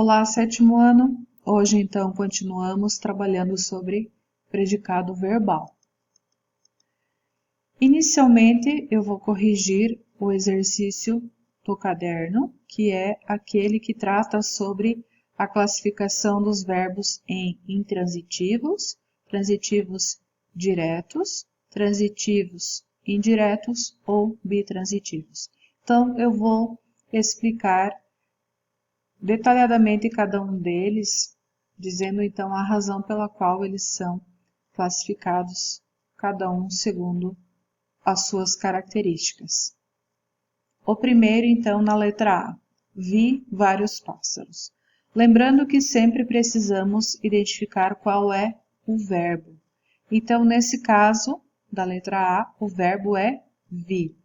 Olá, sétimo ano! Hoje, então, continuamos trabalhando sobre predicado verbal. Inicialmente, eu vou corrigir o exercício do caderno, que é aquele que trata sobre a classificação dos verbos em intransitivos, transitivos diretos, transitivos indiretos ou bitransitivos. Então, eu vou explicar detalhadamente cada um deles, dizendo então a razão pela qual eles são classificados, cada um segundo as suas características. O primeiro, então, na letra A. Vi vários pássaros. Lembrando que sempre precisamos identificar qual é o verbo. Então, nesse caso, da letra A, o verbo é vi.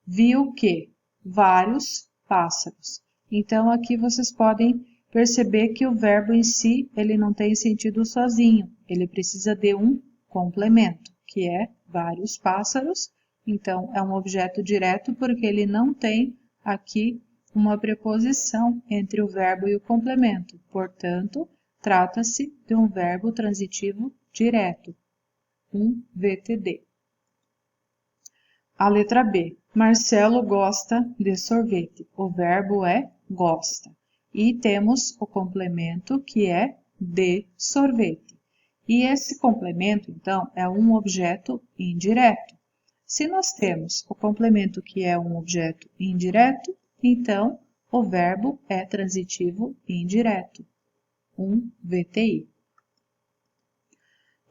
Vi o quê? Vários pássaros. Então, aqui vocês podem perceber que o verbo em si, ele não tem sentido sozinho. Ele precisa de um complemento, que é vários pássaros. Então, é um objeto direto porque ele não tem aqui uma preposição entre o verbo e o complemento. Portanto, trata-se de um verbo transitivo direto, um VTD. A letra B. Marcelo gosta de sorvete. O verbo é gosta. E temos o complemento que é de sorvete. E esse complemento, então, é um objeto indireto. Se nós temos o complemento que é um objeto indireto, então o verbo é transitivo indireto, um VTI.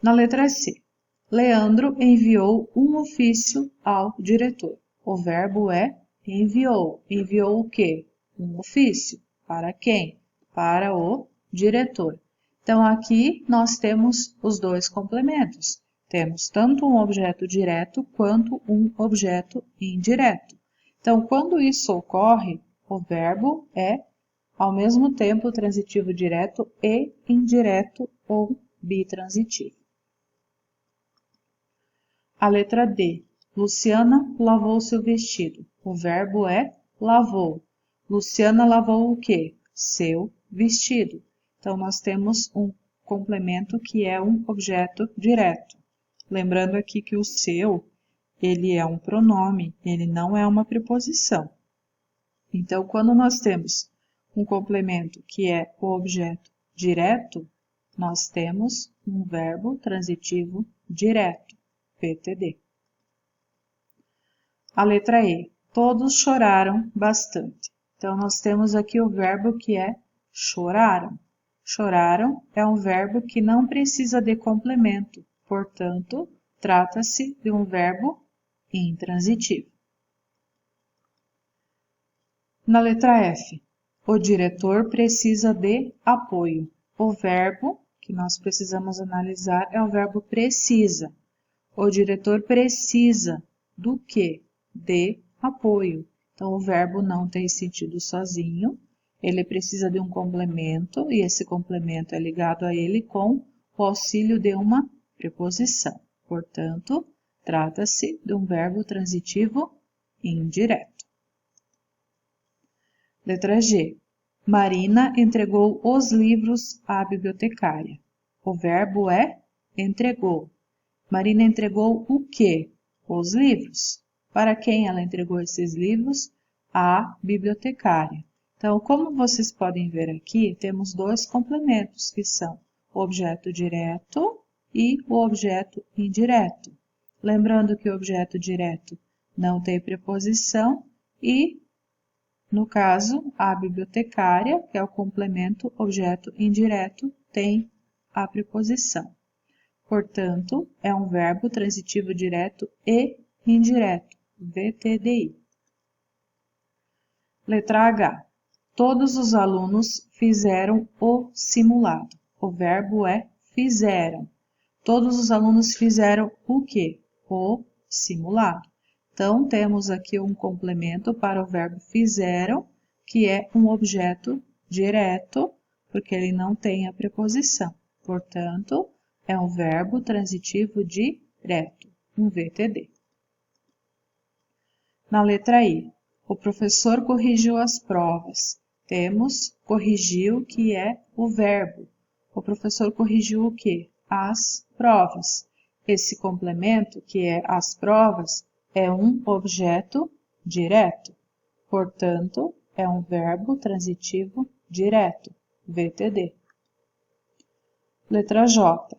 Na letra C. Leandro enviou um ofício ao diretor. O verbo é enviou. Enviou o quê? Um ofício. Para quem? Para o diretor. Então, aqui nós temos os dois complementos. Temos tanto um objeto direto quanto um objeto indireto. Então, quando isso ocorre, o verbo é, ao mesmo tempo, transitivo direto e indireto ou bitransitivo. A letra D. Luciana lavou seu vestido. O verbo é lavou. Luciana lavou o quê? Seu vestido. Então, nós temos um complemento que é um objeto direto. Lembrando aqui que o seu, ele é um pronome, ele não é uma preposição. Então, quando nós temos um complemento que é o objeto direto, nós temos um verbo transitivo direto. PTD. A letra E. Todos choraram bastante. Então, nós temos aqui o verbo que é choraram. Choraram é um verbo que não precisa de complemento. Portanto, trata-se de um verbo intransitivo. Na letra F. O diretor precisa de apoio. O verbo que nós precisamos analisar é o verbo precisa. O diretor precisa do quê? De apoio. Então, o verbo não tem sentido sozinho. Ele precisa de um complemento e esse complemento é ligado a ele com o auxílio de uma preposição. Portanto, trata-se de um verbo transitivo indireto. Letra G. Marina entregou os livros à bibliotecária. O verbo é entregou. Marina entregou o quê? Os livros. Para quem ela entregou esses livros? À bibliotecária. Então, como vocês podem ver aqui, temos dois complementos, que são o objeto direto e o objeto indireto. Lembrando que o objeto direto não tem preposição e, no caso, a bibliotecária, que é o complemento objeto indireto, tem a preposição. Portanto, é um verbo transitivo direto e indireto, VTDI. Letra H. Todos os alunos fizeram o simulado. O verbo é fizeram. Todos os alunos fizeram o quê? O simulado. Então, temos aqui um complemento para o verbo fizeram, que é um objeto direto, porque ele não tem a preposição. Portanto, é um verbo transitivo direto, um VTD. Na letra I, o professor corrigiu as provas. Temos corrigiu, que é o verbo. O professor corrigiu o quê? As provas. Esse complemento, que é as provas, é um objeto direto. Portanto, é um verbo transitivo direto, VTD. Letra J.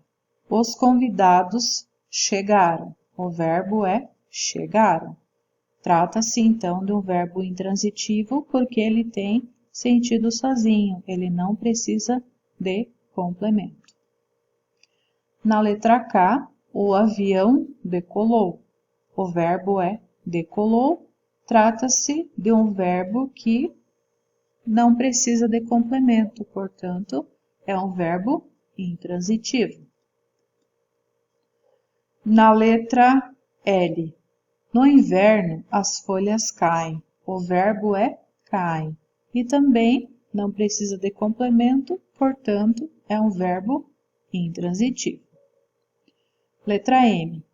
Os convidados chegaram. O verbo é chegaram. Trata-se, então, de um verbo intransitivo porque ele tem sentido sozinho. Ele não precisa de complemento. Na letra K, o avião decolou. O verbo é decolou. Trata-se de um verbo que não precisa de complemento, portanto, é um verbo intransitivo. Na letra L, no inverno as folhas caem. O verbo é caem. E também não precisa de complemento, portanto, é um verbo intransitivo. Letra M,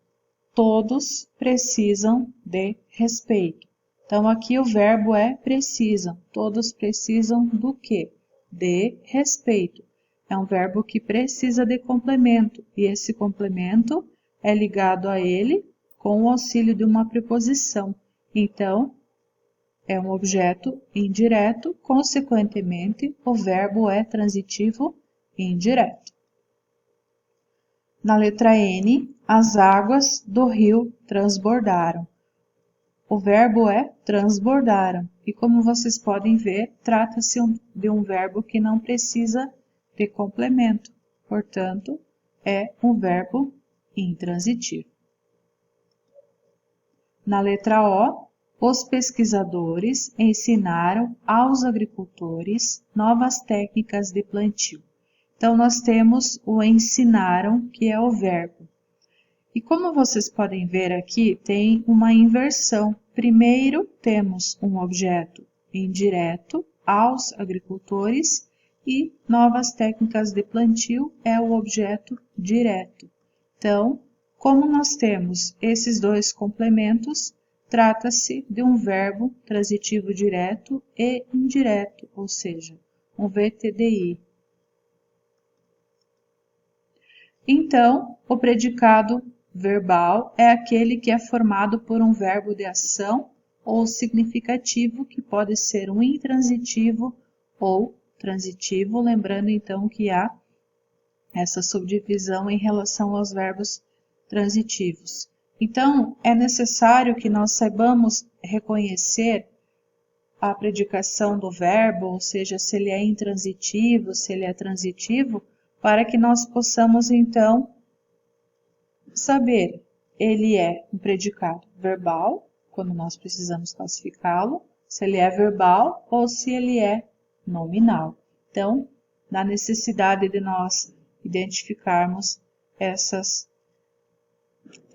todos precisam de respeito. Então, aqui o verbo é precisam. Todos precisam do quê? De respeito. É um verbo que precisa de complemento. E esse complemento é ligado a ele com o auxílio de uma preposição. Então, é um objeto indireto. Consequentemente, o verbo é transitivo indireto. Na letra N, as águas do rio transbordaram. O verbo é transbordaram. E como vocês podem ver, trata-se de um verbo que não precisa de complemento. Portanto, é um verbo intransitivo. Na letra O, os pesquisadores ensinaram aos agricultores novas técnicas de plantio. Então, nós temos o ensinaram, que é o verbo. E como vocês podem ver aqui, tem uma inversão. Primeiro, temos um objeto indireto, aos agricultores, e novas técnicas de plantio é o objeto direto. Então, como nós temos esses dois complementos, trata-se de um verbo transitivo direto e indireto, ou seja, um VTDI. Então, o predicado verbal é aquele que é formado por um verbo de ação ou significativo, que pode ser um intransitivo ou transitivo, lembrando então que há essa subdivisão em relação aos verbos transitivos. Então, é necessário que nós saibamos reconhecer a predicação do verbo, ou seja, se ele é intransitivo, se ele é transitivo, para que nós possamos então saber, ele é um predicado verbal, quando nós precisamos classificá-lo, se ele é verbal ou se ele é nominal. Então, na necessidade de nós identificarmos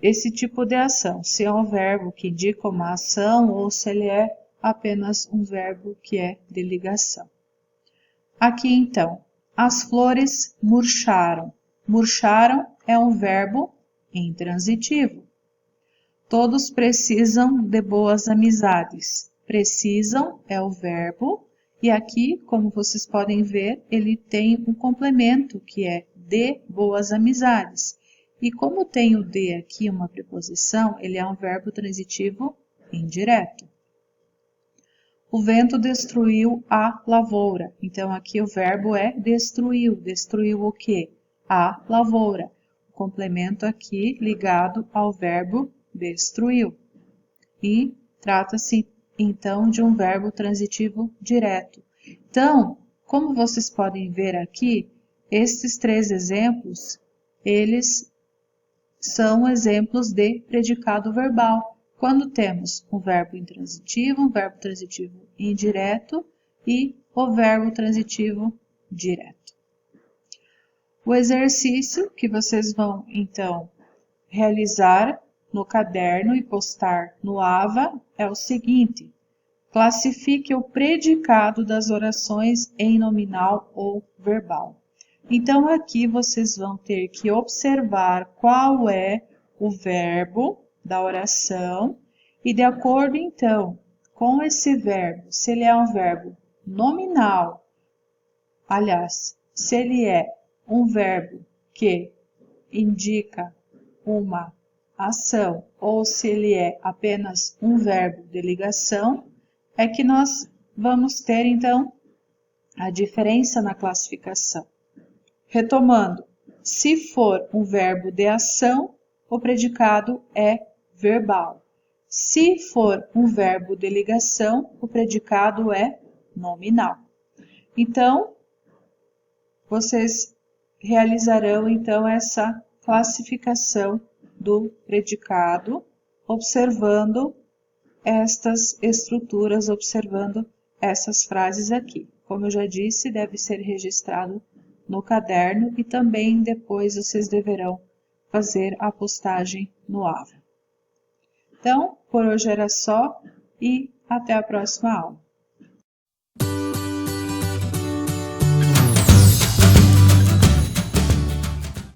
esse tipo de ação, se é um verbo que indica uma ação ou se ele é apenas um verbo que é de ligação. Aqui então, as flores murcharam. Murcharam é um verbo intransitivo. Todos precisam de boas amizades. Precisam é o verbo e aqui, como vocês podem ver, ele tem um complemento que é de boas amizades. E como tem o de aqui, uma preposição, ele é um verbo transitivo indireto. O vento destruiu a lavoura. Então, aqui o verbo é destruiu. Destruiu o quê? A lavoura. O complemento aqui ligado ao verbo destruiu. E trata-se, então, de um verbo transitivo direto. Então, como vocês podem ver aqui, estes três exemplos, eles são exemplos de predicado verbal. Quando temos um verbo intransitivo, um verbo transitivo indireto e o verbo transitivo direto. O exercício que vocês vão, então, realizar no caderno e postar no AVA é o seguinte: classifique o predicado das orações em nominal ou verbal. Então, aqui vocês vão ter que observar qual é o verbo da oração e, de acordo, então, com esse verbo, se ele é um verbo nominal, aliás, se ele é um verbo que indica uma ação ou se ele é apenas um verbo de ligação, é que nós vamos ter então a diferença na classificação. Retomando, se for um verbo de ação, o predicado é verbal. Se for um verbo de ligação, o predicado é nominal. Então, vocês realizarão então essa classificação do predicado, observando estas estruturas, observando essas frases aqui. Como eu já disse, deve ser registrado no caderno e também depois vocês deverão fazer a postagem no AVA. Então, por hoje era só e até a próxima aula.